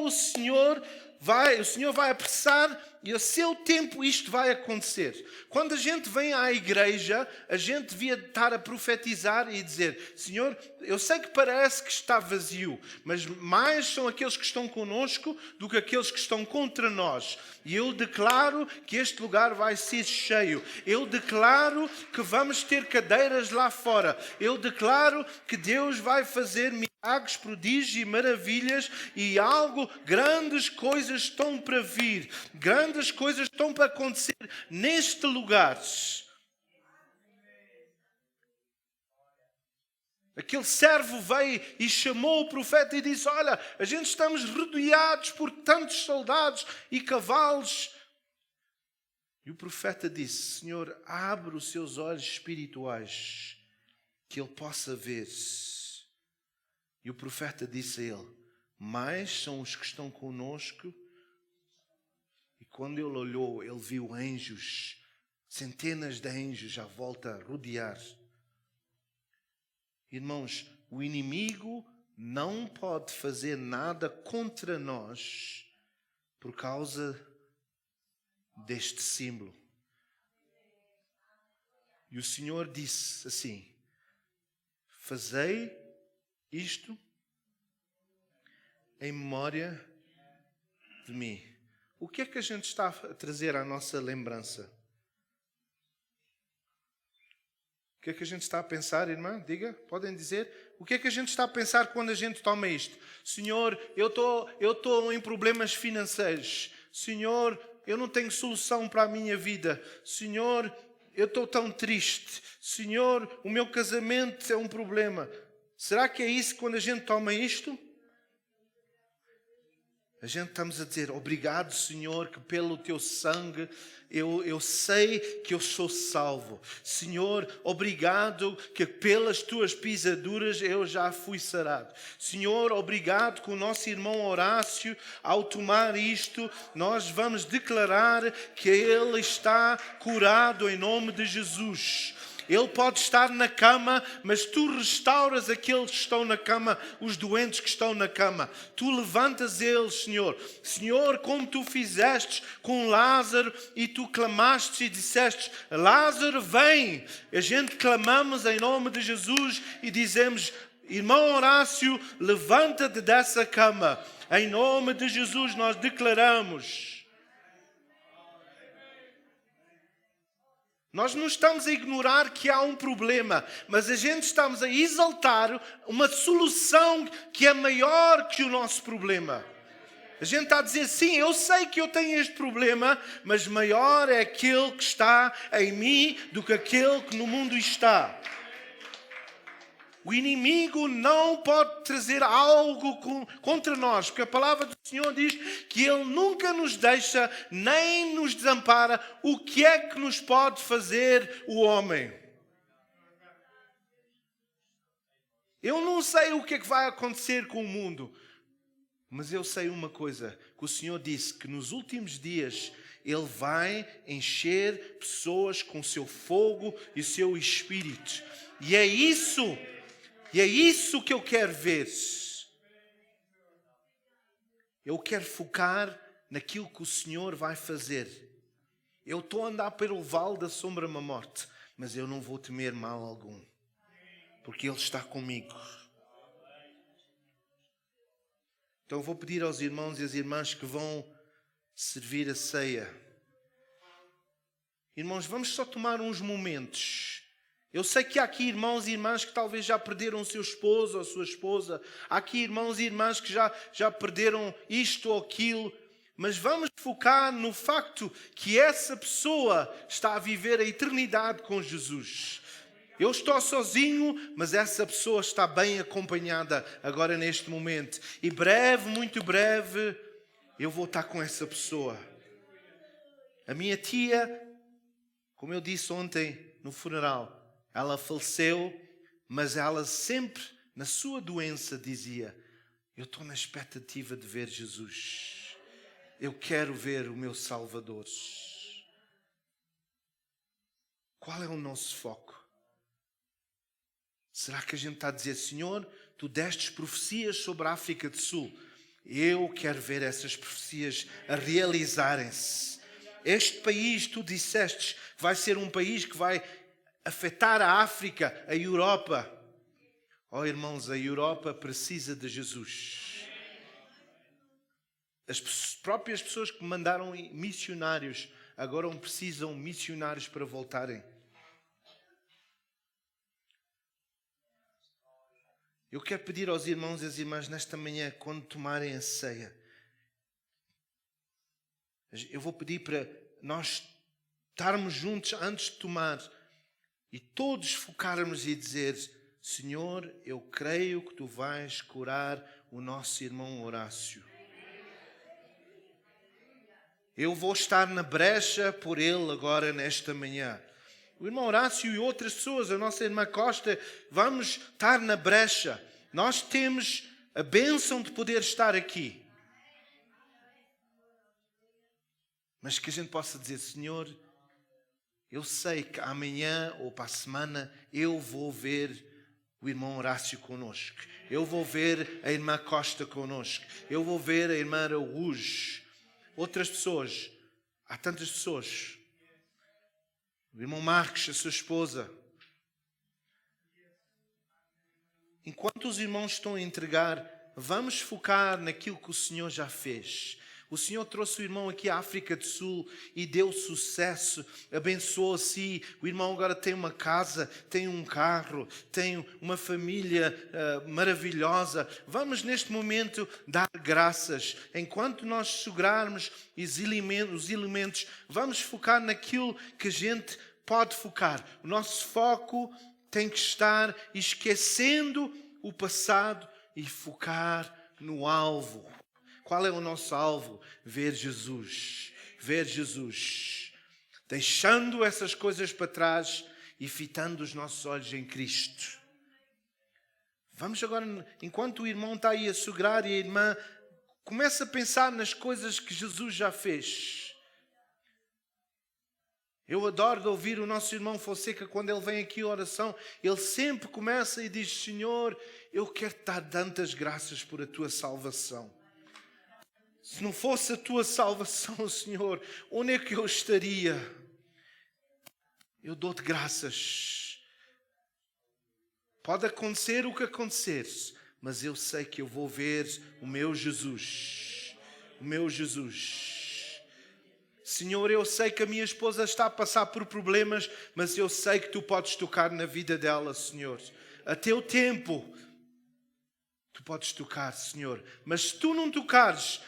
O Senhor vai apressar e a seu tempo isto vai acontecer. Quando a gente vem à igreja, a gente devia estar a profetizar e dizer, Senhor, eu sei que parece que está vazio, mas mais são aqueles que estão conosco do que aqueles que estão contra nós. E eu declaro que este lugar vai ser cheio. Eu declaro que vamos ter cadeiras lá fora. Eu declaro que Deus vai fazer milagres, prodígios e maravilhas e grandes coisas estão para vir. Grandes coisas estão para acontecer neste lugar. Aquele servo veio e chamou o profeta e disse, olha, a gente estamos rodeados por tantos soldados e cavalos. E o profeta disse, Senhor, abre os seus olhos espirituais, que ele possa ver. E o profeta disse a ele, mais são os que estão conosco. E quando ele olhou, ele viu anjos, centenas de anjos à volta a rodear. Irmãos, o inimigo não pode fazer nada contra nós por causa deste símbolo. E o Senhor disse assim: fazei isto em memória de mim. O que é que a gente está a trazer à nossa lembrança? O que é que a gente está a pensar, irmã? Diga, podem dizer. O que é que a gente está a pensar quando a gente toma isto? Senhor, eu estou em problemas financeiros. Senhor, eu não tenho solução para a minha vida. Senhor, eu estou tão triste. Senhor, o meu casamento é um problema. Será que é isso quando a gente toma isto? A gente estamos a dizer: obrigado, Senhor, que pelo teu sangue eu sei que eu sou salvo. Senhor, obrigado que pelas tuas pisaduras eu já fui sarado. Senhor, obrigado que o nosso irmão Horácio, ao tomar isto, nós vamos declarar que ele está curado em nome de Jesus. Ele pode estar na cama, mas tu restauras aqueles que estão na cama, os doentes que estão na cama. Tu levantas eles, Senhor. Senhor, como tu fizeste com Lázaro e tu clamaste e disseste: Lázaro, vem. A gente clamamos em nome de Jesus e dizemos: irmão Horácio, levanta-te dessa cama. Em nome de Jesus nós declaramos. Nós não estamos a ignorar que há um problema, mas a gente estamos a exaltar uma solução que é maior que o nosso problema. A gente está a dizer: sim, eu sei que eu tenho este problema, mas maior é aquele que está em mim do que aquele que no mundo está. O inimigo não pode trazer algo contra nós, porque a palavra do Senhor diz que Ele nunca nos deixa nem nos desampara. O que é que nos pode fazer o homem? Eu não sei o que é que vai acontecer com o mundo, mas eu sei uma coisa, que o Senhor disse que nos últimos dias Ele vai encher pessoas com o seu fogo e o seu espírito. E é isso que eu quero ver. Eu quero focar naquilo que o Senhor vai fazer. Eu estou a andar pelo vale da sombra da morte, mas eu não vou temer mal algum, porque Ele está comigo. Então eu vou pedir aos irmãos e às irmãs que vão servir a ceia. Irmãos, vamos só tomar uns momentos. Eu sei que há aqui irmãos e irmãs que talvez já perderam o seu esposo ou a sua esposa. Há aqui irmãos e irmãs que já perderam isto ou aquilo. Mas vamos focar no facto que essa pessoa está a viver a eternidade com Jesus. Eu estou sozinho, mas essa pessoa está bem acompanhada agora neste momento. E breve, muito breve, eu vou estar com essa pessoa. A minha tia, como eu disse ontem no funeral, ela faleceu, mas ela sempre, na sua doença, dizia: eu estou na expectativa de ver Jesus. Eu quero ver o meu Salvador. Qual é o nosso foco? Será que a gente está a dizer: Senhor, tu destes profecias sobre a África do Sul. Eu quero ver essas profecias a realizarem-se. Este país, tu disseste, vai ser um país que vai afetar a África, a Europa. Oh, irmãos, a Europa precisa de Jesus. As próprias pessoas que mandaram missionários agora precisam de missionários para voltarem. Eu quero pedir aos irmãos e às irmãs nesta manhã, quando tomarem a ceia, eu vou pedir para nós estarmos juntos antes de tomar e todos focarmos e dizer: Senhor, eu creio que tu vais curar o nosso irmão Horácio. Eu vou estar na brecha por ele agora nesta manhã. O irmão Horácio e outras pessoas, a nossa irmã Costa, vamos estar na brecha. Nós temos a bênção de poder estar aqui. Mas que a gente possa dizer: Senhor, eu sei que amanhã ou para a semana eu vou ver o irmão Horácio connosco. Eu vou ver a irmã Costa connosco. Eu vou ver a irmã Araújo. Outras pessoas. Há tantas pessoas. O irmão Marcos, a sua esposa. Enquanto os irmãos estão a entregar, vamos focar naquilo que o Senhor já fez. O Senhor trouxe o irmão aqui à África do Sul e deu sucesso, abençoou a si. O irmão agora tem uma casa, tem um carro, tem uma família maravilhosa. Vamos neste momento dar graças. Enquanto nós segurarmos os elementos, vamos focar naquilo que a gente pode focar. O nosso foco tem que estar esquecendo o passado e focar no alvo. Qual é o nosso alvo? Ver Jesus. Ver Jesus. Deixando essas coisas para trás e fitando os nossos olhos em Cristo. Vamos agora, enquanto o irmão está aí a segurar e a irmã, começa a pensar nas coisas que Jesus já fez. Eu adoro de ouvir o nosso irmão Fonseca quando ele vem aqui à oração. Ele sempre começa e diz: Senhor, eu quero te dar tantas graças por a tua salvação. Se não fosse a tua salvação, Senhor, onde é que eu estaria? Eu dou-te graças. Pode acontecer o que acontecer, mas eu sei que eu vou ver o meu Jesus. O meu Jesus. Senhor, eu sei que a minha esposa está a passar por problemas, mas eu sei que tu podes tocar na vida dela, Senhor. A teu tempo, tu podes tocar, Senhor. Mas se tu não tocares,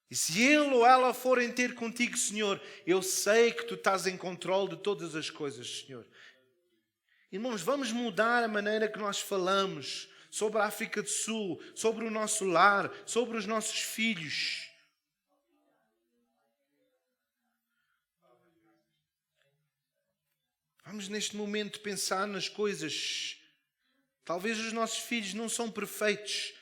e se ele ou ela forem ter contigo, Senhor, eu sei que tu estás em controle de todas as coisas, Senhor. Irmãos, vamos mudar a maneira que nós falamos sobre a África do Sul, sobre o nosso lar, sobre os nossos filhos. Vamos neste momento pensar nas coisas. Talvez os nossos filhos não são perfeitos,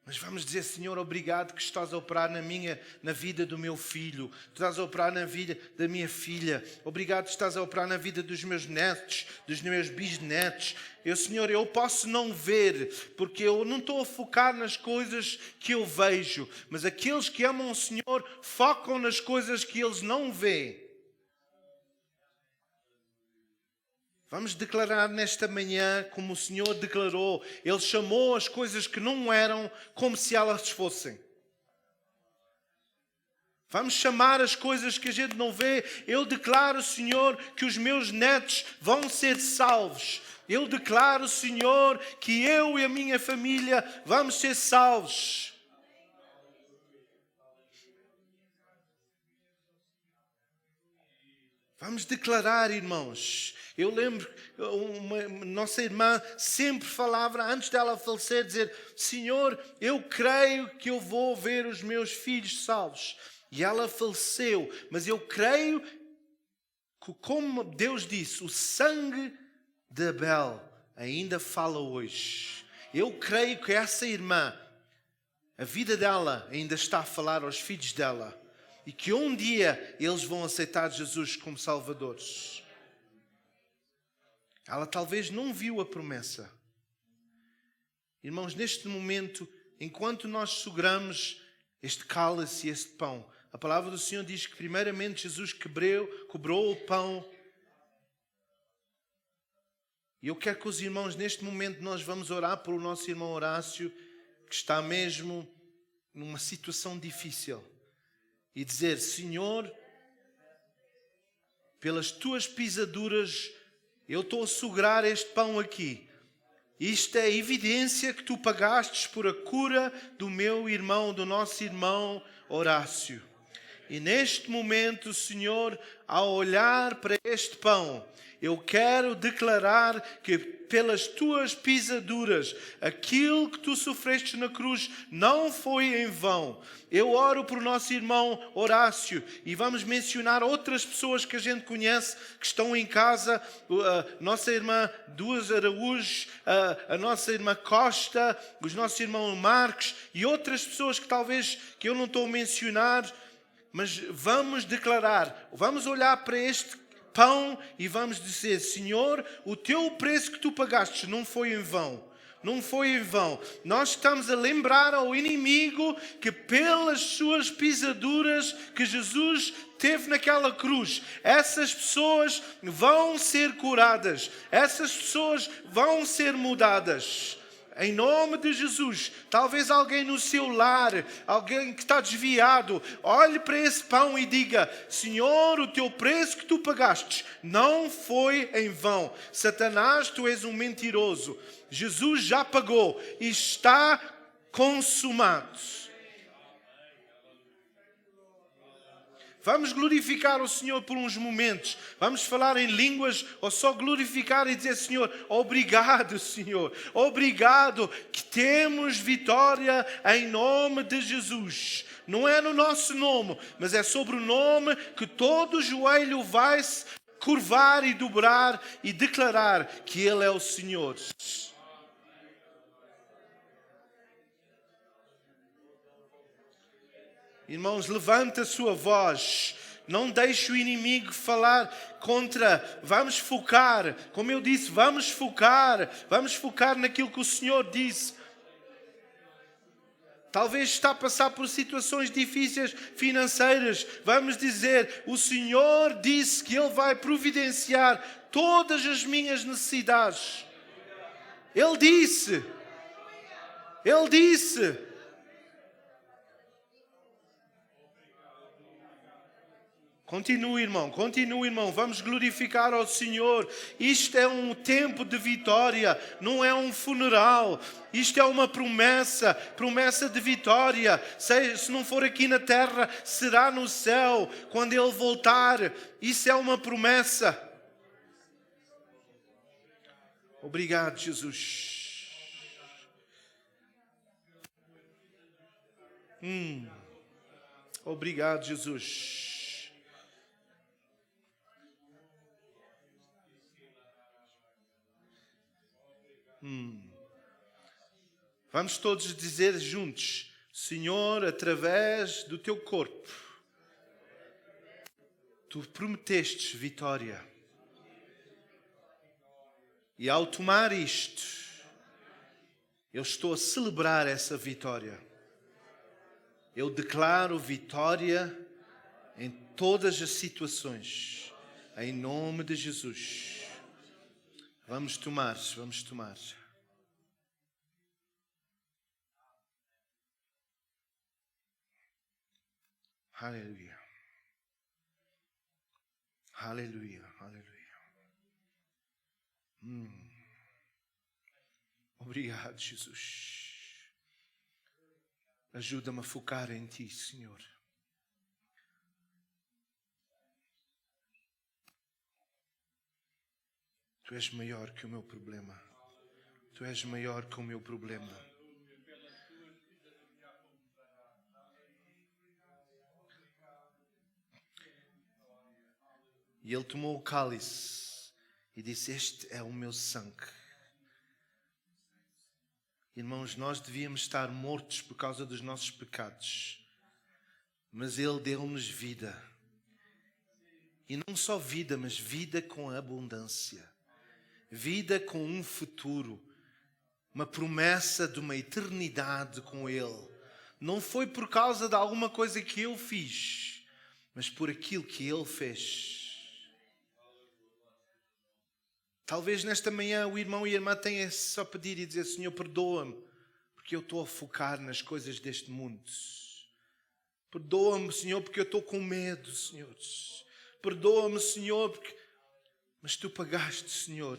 mas vamos dizer: Senhor, obrigado que estás a operar na vida do meu filho. Tu estás a operar na vida da minha filha. Obrigado que estás a operar na vida dos meus netos, dos meus bisnetos. Senhor, eu posso não ver, porque eu não estou a focar nas coisas que eu vejo. Mas aqueles que amam o Senhor focam nas coisas que eles não veem. Vamos declarar nesta manhã como o Senhor declarou. Ele chamou as coisas que não eram como se elas fossem. Vamos chamar as coisas que a gente não vê. Eu declaro, Senhor, que os meus netos vão ser salvos. Eu declaro, Senhor, que eu e a minha família vamos ser salvos. Vamos declarar, irmãos. Eu lembro, nossa irmã sempre falava, antes dela falecer, dizer: Senhor, eu creio que eu vou ver os meus filhos salvos. E ela faleceu, mas eu creio que, como Deus disse, o sangue de Abel ainda fala hoje. Eu creio que essa irmã, a vida dela ainda está a falar aos filhos dela. E que um dia eles vão aceitar Jesus como salvadores. Ela talvez não viu a promessa. Irmãos, neste momento, enquanto nós seguramos este cálice e este pão, a palavra do Senhor diz que primeiramente Jesus quebrou o pão. E eu quero que os irmãos, neste momento, nós vamos orar por o nosso irmão Horácio, que está mesmo numa situação difícil. E dizer: Senhor, pelas tuas pisaduras, eu estou a segurar este pão aqui. Isto é evidência que tu pagastes por a cura do meu irmão, do nosso irmão Horácio. E neste momento, Senhor, ao olhar para este pão, eu quero declarar que pelas tuas pisaduras, aquilo que tu sofreste na cruz não foi em vão. Eu oro por nosso irmão Horácio e vamos mencionar outras pessoas que a gente conhece que estão em casa. Nossa irmã Duas Araújo, a nossa irmã Costa, os nossos irmãos Marcos e outras pessoas que talvez que eu não estou a mencionar. Mas vamos declarar, vamos olhar para este pão e vamos dizer: Senhor, o teu preço que tu pagaste não foi em vão. Não foi em vão. Nós estamos a lembrar ao inimigo que pelas suas pisaduras que Jesus teve naquela cruz, essas pessoas vão ser curadas. Essas pessoas vão ser mudadas. Em nome de Jesus. Talvez alguém no seu lar, alguém que está desviado, olhe para esse pão e diga: Senhor, o teu preço que tu pagaste não foi em vão. Satanás, tu és um mentiroso. Jesus já pagou e está consumado. Vamos glorificar o Senhor por uns momentos. Vamos falar em línguas ou só glorificar e dizer: Senhor, obrigado, Senhor. Obrigado que temos vitória em nome de Jesus. Não é no nosso nome, mas é sobre o nome que todo o joelho vai se curvar e dobrar e declarar que Ele é o Senhor. Irmãos, levanta a sua voz. Não deixe o inimigo falar contra. Vamos focar. Como eu disse, vamos focar. Vamos focar naquilo que o Senhor disse. Talvez está a passar por situações difíceis financeiras. Vamos dizer: o Senhor disse que Ele vai providenciar todas as minhas necessidades. Ele disse. Ele disse. Continue, irmão, vamos glorificar ao Senhor. Isto é um tempo de vitória, não é um funeral. Isto é uma promessa de vitória. Se não for aqui na terra, será no céu, quando Ele voltar. Isso é uma promessa. Obrigado, Jesus. Obrigado, Jesus. Vamos todos dizer juntos: Senhor, através do teu corpo, tu prometestes vitória. E ao tomar isto, eu estou a celebrar essa vitória. Eu declaro vitória em todas as situações, em nome de Jesus. Vamos tomar. Aleluia. Aleluia. Obrigado, Jesus. Ajuda-me a focar em Ti, Senhor. Tu és maior que o meu problema. Tu és maior que o meu problema. E Ele tomou o cálice e disse: este é o meu sangue. Irmãos, nós devíamos estar mortos por causa dos nossos pecados. Mas Ele deu-nos vida. E não só vida, mas vida com abundância. Vida com um futuro. Uma promessa de uma eternidade com Ele. Não foi por causa de alguma coisa que eu fiz, mas por aquilo que Ele fez. Talvez nesta manhã o irmão e a irmã tenham só pedir e dizer: Senhor, perdoa-me, porque eu estou a focar nas coisas deste mundo. Perdoa-me, Senhor, porque eu estou com medo, Senhor. Perdoa-me, Senhor, porque... Mas Tu pagaste, Senhor,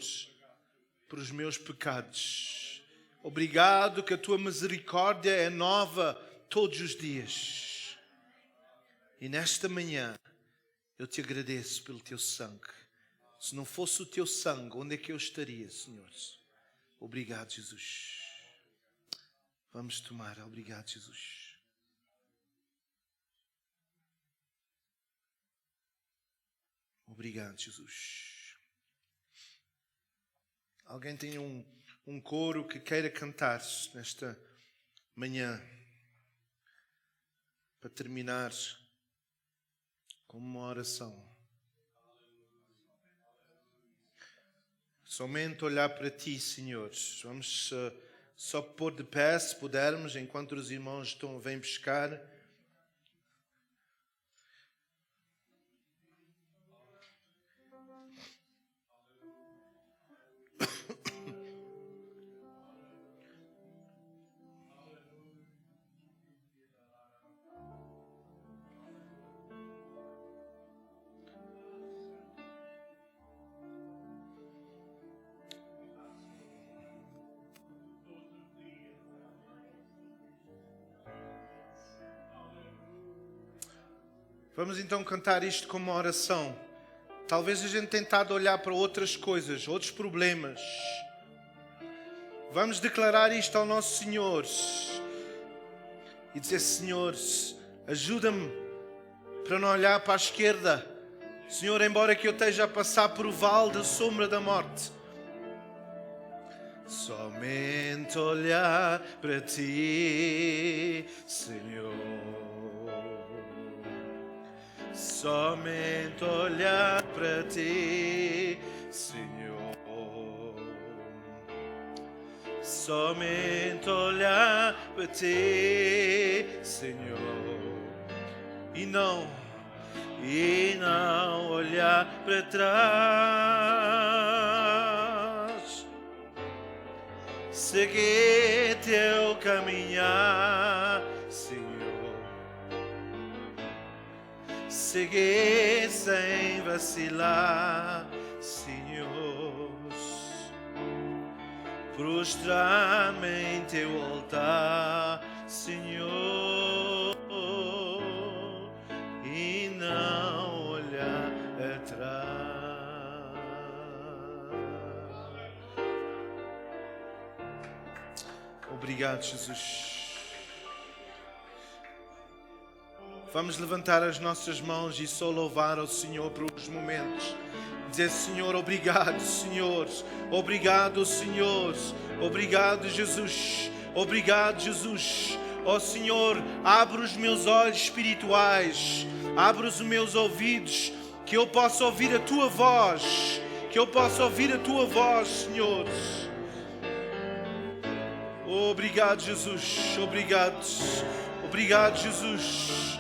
por os meus pecados. Obrigado que a Tua misericórdia é nova todos os dias. E nesta manhã eu Te agradeço pelo Teu sangue. Se não fosse o Teu sangue, onde é que eu estaria, Senhor? Obrigado, Jesus. Vamos tomar. Obrigado, Jesus. Obrigado, Jesus. Alguém tem um coro que queira cantar nesta manhã para terminar com uma oração? Somente olhar para Ti, Senhor. Vamos só pôr de pé, se pudermos, enquanto os irmãos vêm buscar. Vamos então cantar isto como uma oração. Talvez a gente tentado olhar para outras coisas, outros problemas. Vamos declarar isto ao nosso Senhor e dizer: Senhor, ajuda-me para não olhar para a esquerda. Senhor, embora que eu esteja a passar por o vale da sombra da morte, somente olhar para Ti, Senhor. Somente olhar para Ti, Senhor. Somente olhar para Ti, Senhor. E não olhar para trás. Seguir Teu caminhar, Senhor. Seguir sem vacilar, Senhor. Prostrar-me em Teu altar, Senhor, e não olhar atrás. Obrigado, Jesus. Vamos levantar as nossas mãos e só louvar ao Senhor por uns momentos. Dizer: Senhor, obrigado, Senhor. Obrigado, Senhor. Obrigado, Jesus. Obrigado, Jesus. Ó Senhor, abre os meus olhos espirituais. Abre os meus ouvidos, que eu possa ouvir a Tua voz. Que eu possa ouvir a Tua voz, Senhor. Obrigado, Jesus. Obrigado. Obrigado, Jesus.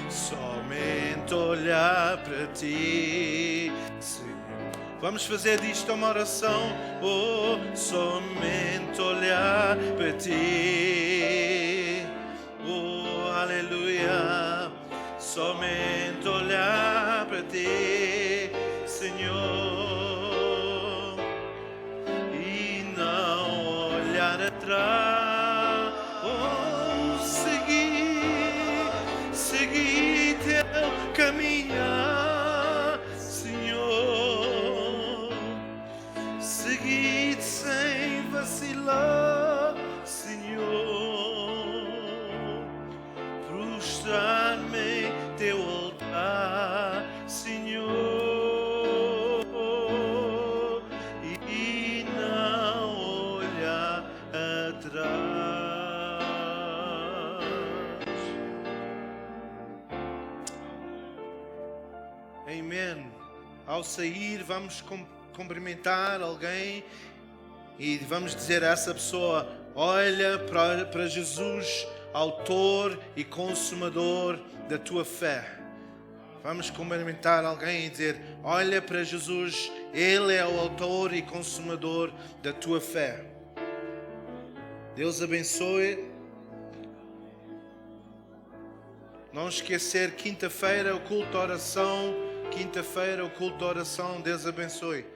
Somente olhar para Ti, Senhor. Vamos fazer disto uma oração. Somente olhar para Ti. Aleluia. Somente olhar para Ti, Senhor, e não olhar atrás. Seguir Teu caminhar, Senhor. Seguir sem vacilar, Senhor. Prostrar-me em Teu altar, Senhor, e não olhar atrás. Amém. Ao sair, vamos cumprimentar alguém e vamos dizer a essa pessoa: olha para Jesus, autor e consumador da tua fé. Vamos cumprimentar alguém e dizer: olha para Jesus, Ele é o autor e consumador da tua fé. Deus abençoe. Não esquecer, quinta-feira o culto de oração. Quinta-feira o culto de oração. Deus abençoe.